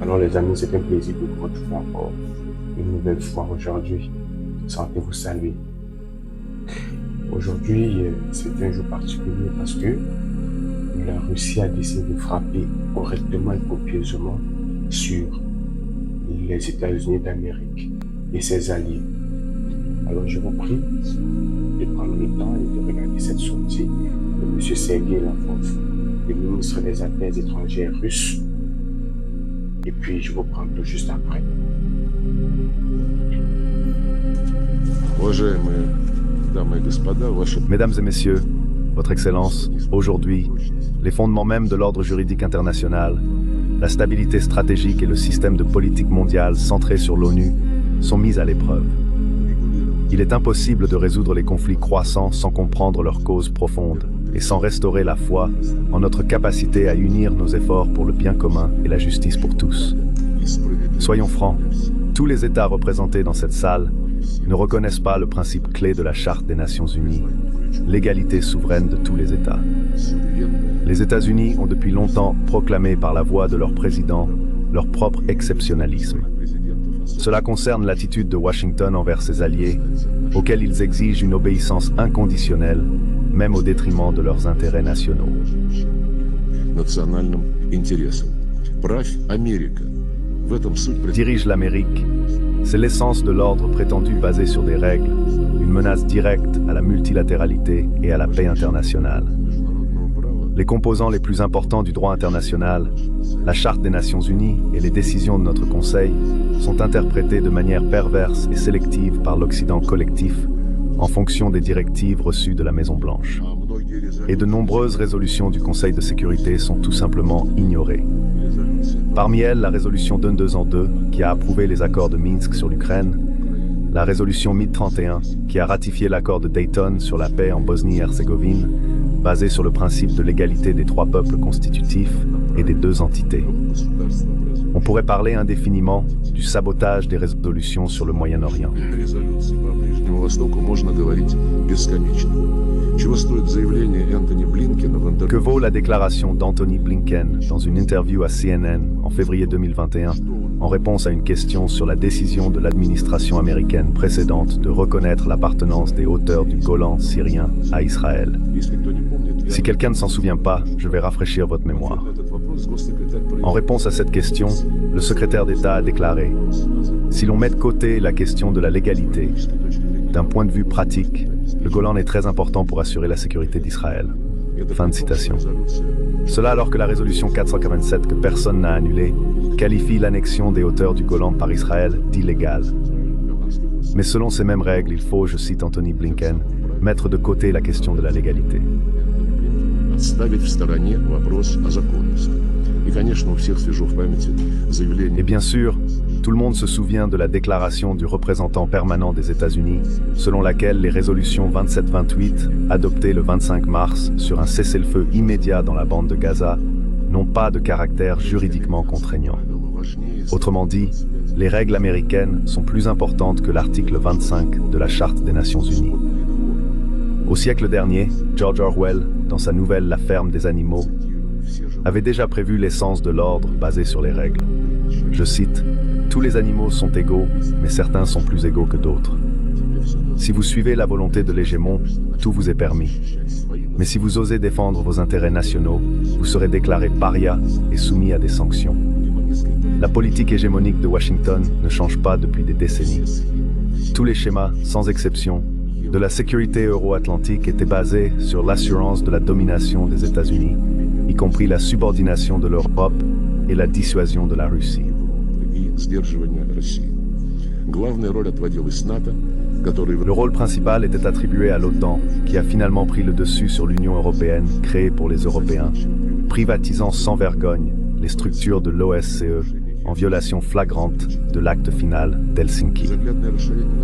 Alors les amis, c'est un plaisir de vous retrouver encore une nouvelle fois aujourd'hui. Sentez-vous saluer. Aujourd'hui, c'est un jour particulier parce que la Russie a décidé de frapper correctement et copieusement sur les États-Unis d'Amérique et ses alliés. Alors je vous prie de prendre le temps et de regarder cette sortie de M. Sergei Lavrov, le ministre des Affaires étrangères russe. Et puis je vous prends tout juste après. Mesdames et messieurs, Votre Excellence, aujourd'hui, les fondements mêmes de l'ordre juridique international, la stabilité stratégique et le système de politique mondiale centré sur l'ONU sont mis à l'épreuve. Il est impossible de résoudre les conflits croissants sans comprendre leurs causes profondes et sans restaurer la foi en notre capacité à unir nos efforts pour le bien commun et la justice pour tous. Soyons francs, tous les États représentés dans cette salle ne reconnaissent pas le principe clé de la Charte des Nations Unies, l'égalité souveraine de tous les États. Les États-Unis ont depuis longtemps proclamé par la voix de leur président leur propre exceptionnalisme. Cela concerne l'attitude de Washington envers ses alliés, auxquels ils exigent une obéissance inconditionnelle, même au détriment de leurs intérêts nationaux. Dirige l'Amérique, c'est l'essence de l'ordre prétendu basé sur des règles, une menace directe à la multilatéralité et à la paix internationale. Les composants les plus importants du droit international, la Charte des Nations Unies et les décisions de notre Conseil, sont interprétés de manière perverse et sélective par l'Occident collectif en fonction des directives reçues de la Maison-Blanche. Et de nombreuses résolutions du Conseil de sécurité sont tout simplement ignorées. Parmi elles, la résolution 2202 qui a approuvé les accords de Minsk sur l'Ukraine, la résolution 1031 qui a ratifié l'accord de Dayton sur la paix en Bosnie-Herzégovine, basé sur le principe de l'égalité des trois peuples constitutifs et des deux entités. On pourrait parler indéfiniment du sabotage des résolutions sur le Moyen-Orient. Que vaut la déclaration d'Anthony Blinken dans une interview à CNN en février 2021 en réponse à une question sur la décision de l'administration américaine précédente de reconnaître l'appartenance des hauteurs du Golan syrien à Israël? Si quelqu'un ne s'en souvient pas, je vais rafraîchir votre mémoire. En réponse à cette question, le secrétaire d'État a déclaré « Si l'on met de côté la question de la légalité, d'un point de vue pratique, le Golan est très important pour assurer la sécurité d'Israël. » Fin de citation. Cela alors que la résolution 487 que personne n'a annulée qualifie l'annexion des hauteurs du Golan par Israël d'illégale. Mais selon ces mêmes règles, il faut, je cite Anthony Blinken, mettre de côté la question de la légalité. Et bien sûr, tout le monde se souvient de la déclaration du représentant permanent des États-Unis, selon laquelle les résolutions 2728, adoptées le 25 mars sur un cessez-le-feu immédiat dans la bande de Gaza, n'ont pas de caractère juridiquement contraignant. Autrement dit, les règles américaines sont plus importantes que l'article 25 de la Charte des Nations Unies. Au siècle dernier, George Orwell, dans sa nouvelle La ferme des animaux, avait déjà prévu l'essence de l'ordre basé sur les règles. Je cite, « Tous les animaux sont égaux, mais certains sont plus égaux que d'autres. Si vous suivez la volonté de l'hégémon, tout vous est permis. Mais si vous osez défendre vos intérêts nationaux, vous serez déclaré paria et soumis à des sanctions. » La politique hégémonique de Washington ne change pas depuis des décennies. Tous les schémas, sans exception, de la sécurité euro-atlantique étaient basés sur l'assurance de la domination des États-Unis, y compris la subordination de l'Europe et la dissuasion de la Russie. Le rôle principal était attribué à l'OTAN, qui a finalement pris le dessus sur l'Union européenne créée pour les Européens, privatisant sans vergogne les structures de l'OSCE en violation flagrante de l'acte final d'Helsinki.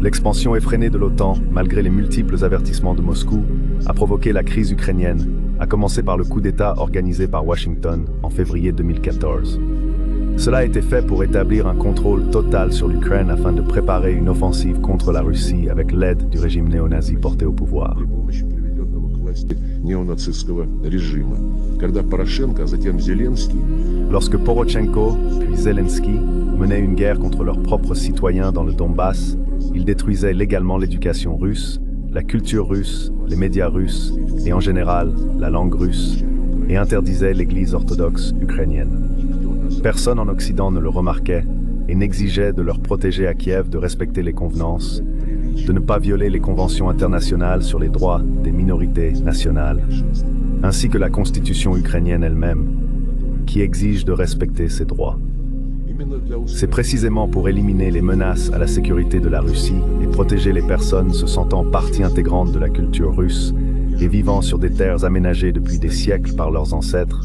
L'expansion effrénée de l'OTAN, malgré les multiples avertissements de Moscou, a provoqué la crise ukrainienne, à commencer par le coup d'État organisé par Washington en février 2014. Cela a été fait pour établir un contrôle total sur l'Ukraine afin de préparer une offensive contre la Russie avec l'aide du régime néo-nazi porté au pouvoir. Lorsque Poroshenko puis Zelensky menaient une guerre contre leurs propres citoyens dans le Donbass, ils détruisaient légalement l'éducation russe, la culture russe, les médias russes et en général la langue russe, et interdisaient l'Église orthodoxe ukrainienne. Personne en Occident ne le remarquait et n'exigeait de leur protéger à Kiev de respecter les convenances, de ne pas violer les conventions internationales sur les droits des minorités nationales, ainsi que la constitution ukrainienne elle-même, qui exige de respecter ces droits. C'est précisément pour éliminer les menaces à la sécurité de la Russie et protéger les personnes se sentant partie intégrante de la culture russe et vivant sur des terres aménagées depuis des siècles par leurs ancêtres,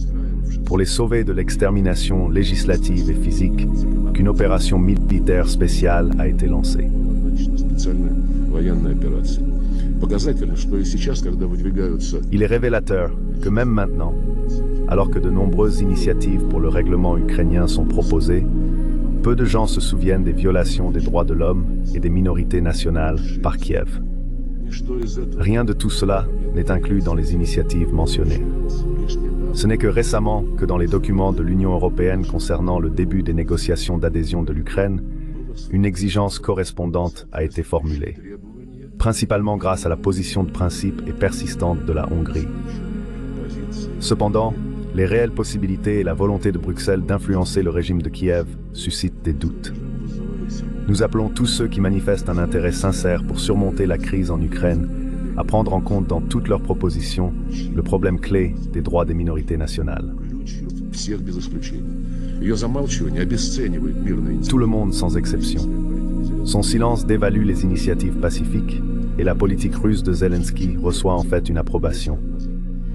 pour les sauver de l'extermination législative et physique, qu'une opération militaire spéciale a été lancée. Il est révélateur que même maintenant, alors que de nombreuses initiatives pour le règlement ukrainien sont proposées, peu de gens se souviennent des violations des droits de l'homme et des minorités nationales par Kiev. Rien de tout cela n'est inclus dans les initiatives mentionnées. Ce n'est que récemment que dans les documents de l'Union européenne concernant le début des négociations d'adhésion de l'Ukraine, une exigence correspondante a été formulée, principalement grâce à la position de principe et persistante de la Hongrie. Cependant, les réelles possibilités et la volonté de Bruxelles d'influencer le régime de Kiev suscitent des doutes. Nous appelons tous ceux qui manifestent un intérêt sincère pour surmonter la crise en Ukraine à prendre en compte dans toutes leurs propositions le problème clé des droits des minorités nationales. Tout le monde sans exception. Son silence dévalue les initiatives pacifiques et la politique russe de Zelensky reçoit en fait une approbation.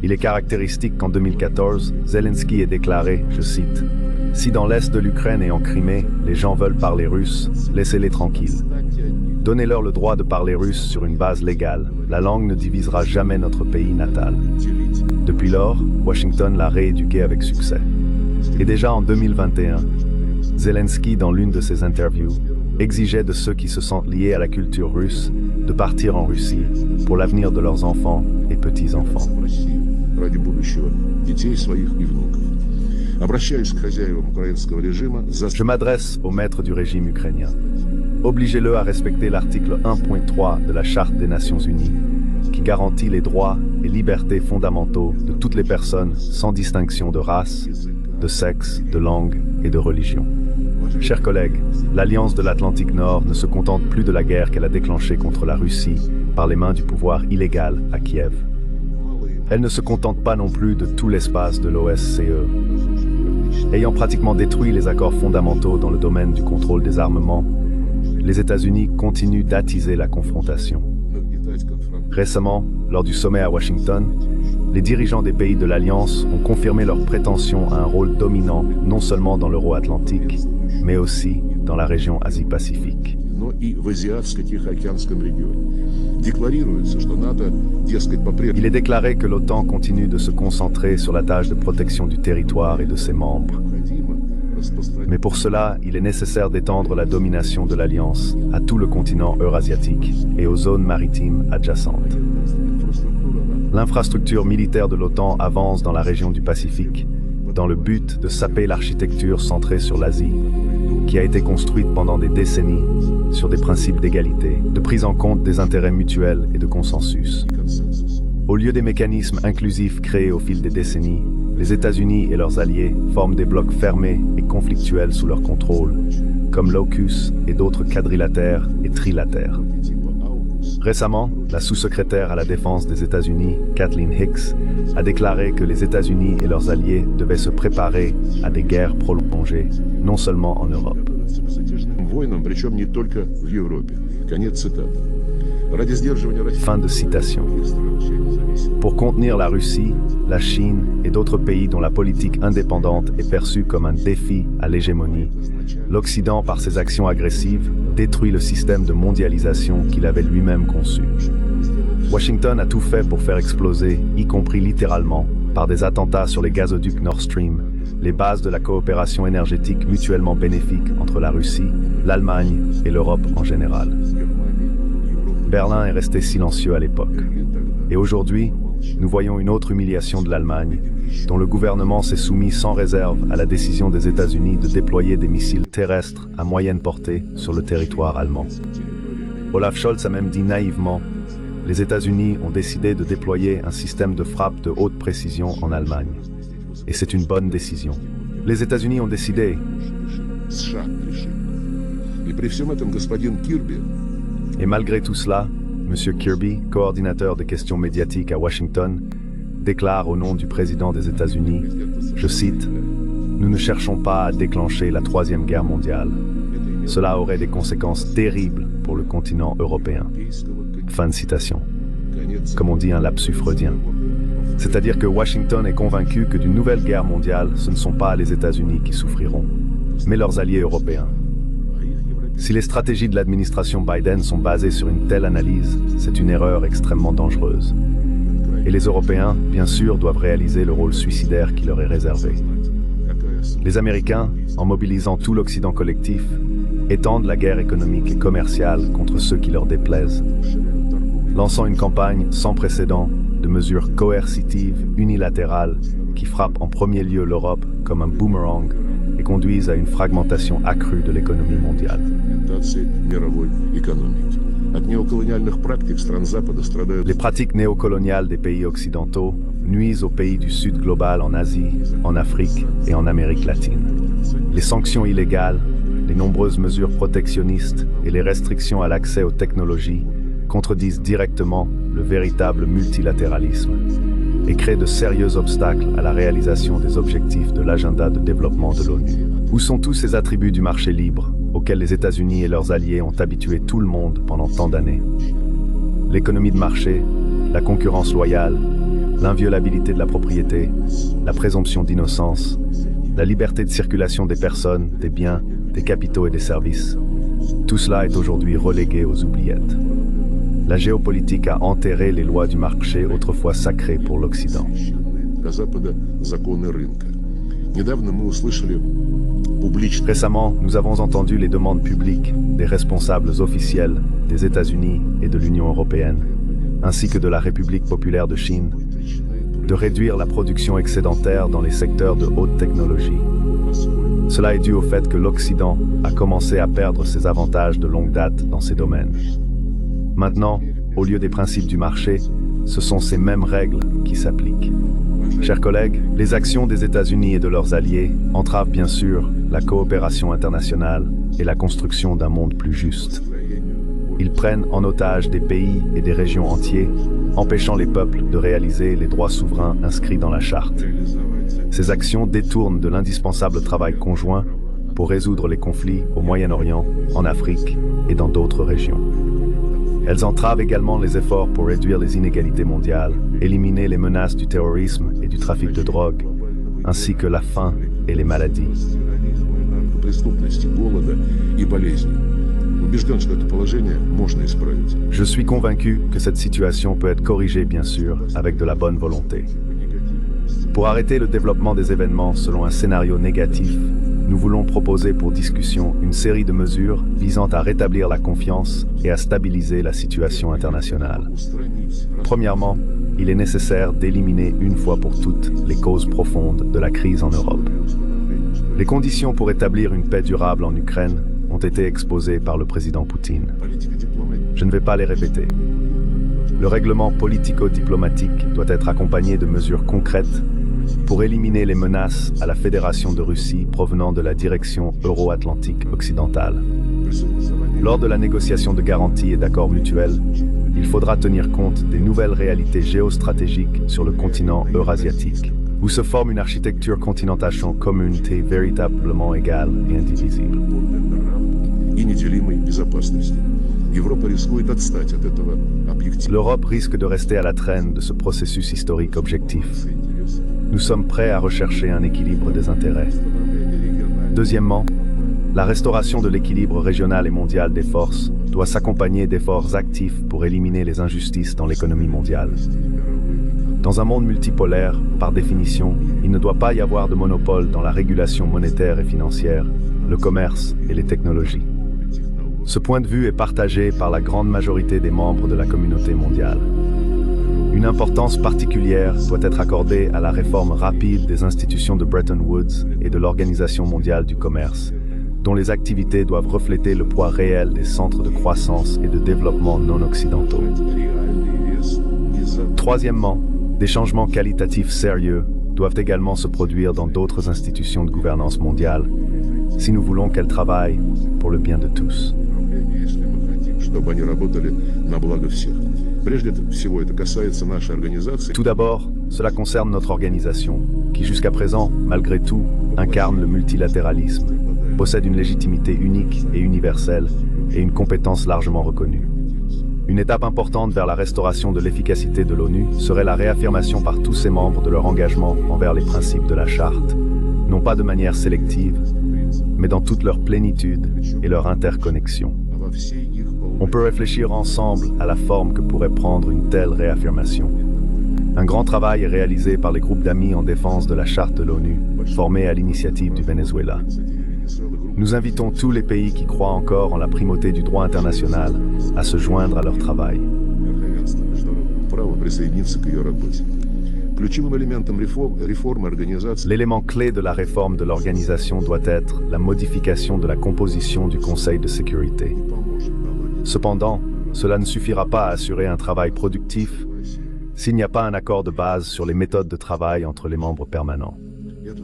Il est caractéristique qu'en 2014, Zelensky ait déclaré, je cite, « Si dans l'est de l'Ukraine et en Crimée, les gens veulent parler russe, laissez-les tranquilles. Donnez-leur le droit de parler russe sur une base légale. La langue ne divisera jamais notre pays natal. » Depuis lors, Washington l'a rééduqué avec succès. Et déjà en 2021, Zelensky, dans l'une de ses interviews, exigeait de ceux qui se sentent liés à la culture russe de partir en Russie pour l'avenir de leurs enfants et petits-enfants. Je m'adresse aux maîtres du régime ukrainien. Obligez-le à respecter l'article 1.3 de la Charte des Nations Unies, qui garantit les droits et libertés fondamentaux de toutes les personnes sans distinction de race, de sexe, de langue et de religion. Chers collègues, l'Alliance de l'Atlantique Nord ne se contente plus de la guerre qu'elle a déclenchée contre la Russie par les mains du pouvoir illégal à Kiev. Elle ne se contente pas non plus de tout l'espace de l'OSCE. Ayant pratiquement détruit les accords fondamentaux dans le domaine du contrôle des armements, les États-Unis continuent d'attiser la confrontation. Récemment, lors du sommet à Washington, les dirigeants des pays de l'Alliance ont confirmé leur prétention à un rôle dominant non seulement dans l'Euro-Atlantique, mais aussi dans la région Asie-Pacifique. Il est déclaré que l'OTAN continue de se concentrer sur la tâche de protection du territoire et de ses membres. Mais pour cela, il est nécessaire d'étendre la domination de l'Alliance à tout le continent eurasiatique et aux zones maritimes adjacentes. L'infrastructure militaire de l'OTAN avance dans la région du Pacifique, dans le but de saper l'architecture centrée sur l'Asie, qui a été construite pendant des décennies sur des principes d'égalité, de prise en compte des intérêts mutuels et de consensus. Au lieu des mécanismes inclusifs créés au fil des décennies, les États-Unis et leurs alliés forment des blocs fermés et conflictuels sous leur contrôle, comme l'AUKUS et d'autres quadrilatères et trilatères. Récemment, la sous-secrétaire à la défense des États-Unis, Kathleen Hicks, a déclaré que les États-Unis et leurs alliés devaient se préparer à des guerres prolongées, non seulement en Europe. Fin de citation. Pour contenir la Russie, la Chine et d'autres pays dont la politique indépendante est perçue comme un défi à l'hégémonie, l'Occident, par ses actions agressives, détruit le système de mondialisation qu'il avait lui-même conçu. Washington a tout fait pour faire exploser, y compris littéralement, par des attentats sur les gazoducs Nord Stream, les bases de la coopération énergétique mutuellement bénéfique entre la Russie, l'Allemagne et l'Europe en général. Berlin est resté silencieux à l'époque. Et aujourd'hui, nous voyons une autre humiliation de l'Allemagne, dont le gouvernement s'est soumis sans réserve à la décision des États-Unis de déployer des missiles terrestres à moyenne portée sur le territoire allemand. Olaf Scholz a même dit naïvement: les États-Unis ont décidé de déployer un système de frappe de haute précision en Allemagne. Et c'est une bonne décision. Les États-Unis ont décidé. Et malgré tout cela, M. Kirby, coordinateur des questions médiatiques à Washington, déclare au nom du président des États-Unis, je cite, « Nous ne cherchons pas à déclencher la Troisième Guerre mondiale. Cela aurait des conséquences terribles pour le continent européen. » Fin de citation. Comme on dit, un lapsus freudien. C'est-à-dire que Washington est convaincu que d'une nouvelle guerre mondiale, ce ne sont pas les États-Unis qui souffriront, mais leurs alliés européens. Si les stratégies de l'administration Biden sont basées sur une telle analyse, c'est une erreur extrêmement dangereuse. Et les Européens, bien sûr, doivent réaliser le rôle suicidaire qui leur est réservé. Les Américains, en mobilisant tout l'Occident collectif, étendent la guerre économique et commerciale contre ceux qui leur déplaisent, lançant une campagne sans précédent de mesures coercitives unilatérales qui frappent en premier lieu l'Europe comme un boomerang et conduisent à une fragmentation accrue de l'économie mondiale. Les pratiques néocoloniales des pays occidentaux nuisent aux pays du Sud global en Asie, en Afrique et en Amérique latine. Les sanctions illégales, les nombreuses mesures protectionnistes et les restrictions à l'accès aux technologies contredisent directement le véritable multilatéralisme et créent de sérieux obstacles à la réalisation des objectifs de l'agenda de développement de l'ONU. Où sont tous ces attributs du marché libre auxquels les États-Unis et leurs alliés ont habitué tout le monde pendant tant d'années? L'économie de marché, la concurrence loyale, l'inviolabilité de la propriété, la présomption d'innocence, la liberté de circulation des personnes, des biens, des capitaux et des services. Tout cela est aujourd'hui relégué aux oubliettes. La géopolitique a enterré les lois du marché autrefois sacrées pour l'Occident. Récemment, nous avons entendu les demandes publiques des responsables officiels des États-Unis et de l'Union européenne, ainsi que de la République populaire de Chine, de réduire la production excédentaire dans les secteurs de haute technologie. Cela est dû au fait que l'Occident a commencé à perdre ses avantages de longue date dans ces domaines. Maintenant, au lieu des principes du marché, ce sont ces mêmes règles qui s'appliquent. Chers collègues, les actions des États-Unis et de leurs alliés entravent bien sûr la coopération internationale et la construction d'un monde plus juste. Ils prennent en otage des pays et des régions entiers, empêchant les peuples de réaliser les droits souverains inscrits dans la Charte. Ces actions détournent de l'indispensable travail conjoint pour résoudre les conflits au Moyen-Orient, en Afrique et dans d'autres régions. Elles entravent également les efforts pour réduire les inégalités mondiales, éliminer les menaces du terrorisme et du trafic de drogue, ainsi que la faim et les maladies. Je suis convaincu que cette situation peut être corrigée, bien sûr, avec de la bonne volonté. Pour arrêter le développement des événements selon un scénario négatif, nous voulons proposer pour discussion une série de mesures visant à rétablir la confiance et à stabiliser la situation internationale. Premièrement, il est nécessaire d'éliminer une fois pour toutes les causes profondes de la crise en Europe. Les conditions pour établir une paix durable en Ukraine ont été exposées par le président Poutine. Je ne vais pas les répéter. Le règlement politico-diplomatique doit être accompagné de mesures concrètes pour éliminer les menaces à la Fédération de Russie provenant de la direction euro-atlantique occidentale. Lors de la négociation de garanties et d'accords mutuels, il faudra tenir compte des nouvelles réalités géostratégiques sur le continent eurasiatique, où se forme une architecture continentale commune véritablement égale et indivisible. L'Europe risque de rester à la traîne de ce processus historique objectif. Nous sommes prêts à rechercher un équilibre des intérêts. Deuxièmement, la restauration de l'équilibre régional et mondial des forces doit s'accompagner d'efforts actifs pour éliminer les injustices dans l'économie mondiale. Dans un monde multipolaire, par définition, il ne doit pas y avoir de monopole dans la régulation monétaire et financière, le commerce et les technologies. Ce point de vue est partagé par la grande majorité des membres de la communauté mondiale. Une importance particulière doit être accordée à la réforme rapide des institutions de Bretton Woods et de l'Organisation mondiale du commerce, dont les activités doivent refléter le poids réel des centres de croissance et de développement non occidentaux. Troisièmement, des changements qualitatifs sérieux doivent également se produire dans d'autres institutions de gouvernance mondiale, si nous voulons qu'elles travaillent pour le bien de tous. Tout d'abord, cela concerne notre organisation, qui jusqu'à présent, malgré tout, incarne le multilatéralisme, possède une légitimité unique et universelle et une compétence largement reconnue. Une étape importante vers la restauration de l'efficacité de l'ONU serait la réaffirmation par tous ses membres de leur engagement envers les principes de la Charte, non pas de manière sélective, mais dans toute leur plénitude et leur interconnexion. On peut réfléchir ensemble à la forme que pourrait prendre une telle réaffirmation. Un grand travail est réalisé par les groupes d'amis en défense de la Charte de l'ONU, formés à l'initiative du Venezuela. Nous invitons tous les pays qui croient encore en la primauté du droit international à se joindre à leur travail. L'élément clé de la réforme de l'organisation doit être la modification de la composition du Conseil de sécurité. Cependant, cela ne suffira pas à assurer un travail productif s'il n'y a pas un accord de base sur les méthodes de travail entre les membres permanents.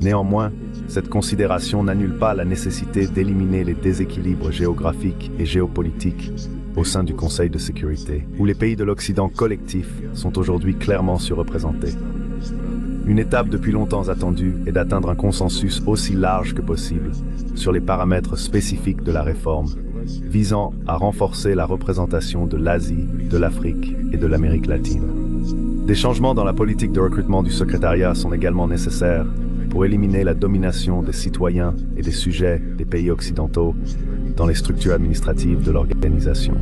Néanmoins, cette considération n'annule pas la nécessité d'éliminer les déséquilibres géographiques et géopolitiques au sein du Conseil de sécurité, où les pays de l'Occident collectif sont aujourd'hui clairement surreprésentés. Une étape depuis longtemps attendue est d'atteindre un consensus aussi large que possible sur les paramètres spécifiques de la réforme, visant à renforcer la représentation de l'Asie, de l'Afrique et de l'Amérique latine. Des changements dans la politique de recrutement du secrétariat sont également nécessaires pour éliminer la domination des citoyens et des sujets des pays occidentaux dans les structures administratives de l'organisation.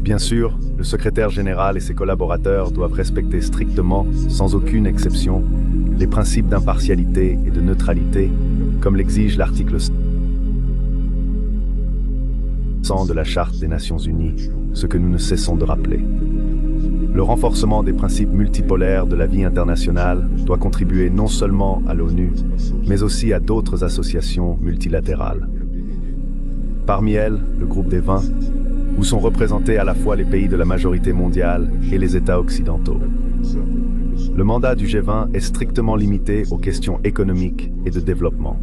Bien sûr, le secrétaire général et ses collaborateurs doivent respecter strictement, sans aucune exception, les principes d'impartialité et de neutralité, comme l'exige l'article 100 de la Charte des Nations Unies, ce que nous ne cessons de rappeler. Le renforcement des principes multipolaires de la vie internationale doit contribuer non seulement à l'ONU, mais aussi à d'autres associations multilatérales. Parmi elles, le groupe des 20, où sont représentés à la fois les pays de la majorité mondiale et les États occidentaux. Le mandat du G20 est strictement limité aux questions économiques et de développement.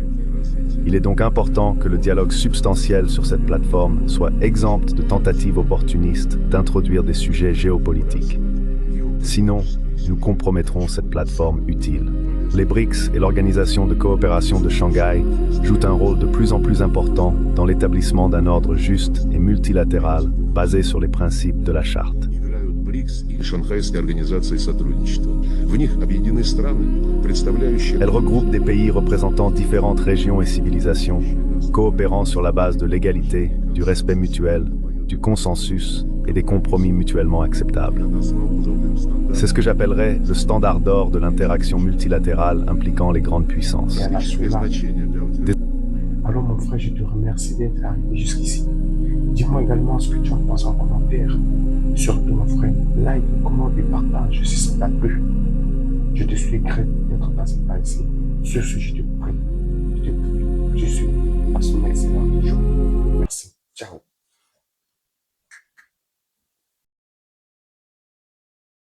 Il est donc important que le dialogue substantiel sur cette plateforme soit exempt de tentatives opportunistes d'introduire des sujets géopolitiques. Sinon, nous compromettrons cette plateforme utile. Les BRICS et l'Organisation de coopération de Shanghai jouent un rôle de plus en plus important dans l'établissement d'un ordre juste et multilatéral basé sur les principes de la Charte. Elle regroupe des pays représentant différentes régions et civilisations, coopérant sur la base de l'égalité, du respect mutuel, du consensus et des compromis mutuellement acceptables. C'est ce que j'appellerais le standard d'or de l'interaction multilatérale impliquant les grandes puissances. Alors mon frère, je te remercie d'être arrivé jusqu'ici. Dis-moi également ce que tu en penses en commentaire. Surtout mon frère, like, commente et partage si ça t'a plu. Je te suis gré d'être passé par ici. Sur ce, je te prie. Je suis. Passe un excellent jour. Merci. Ciao.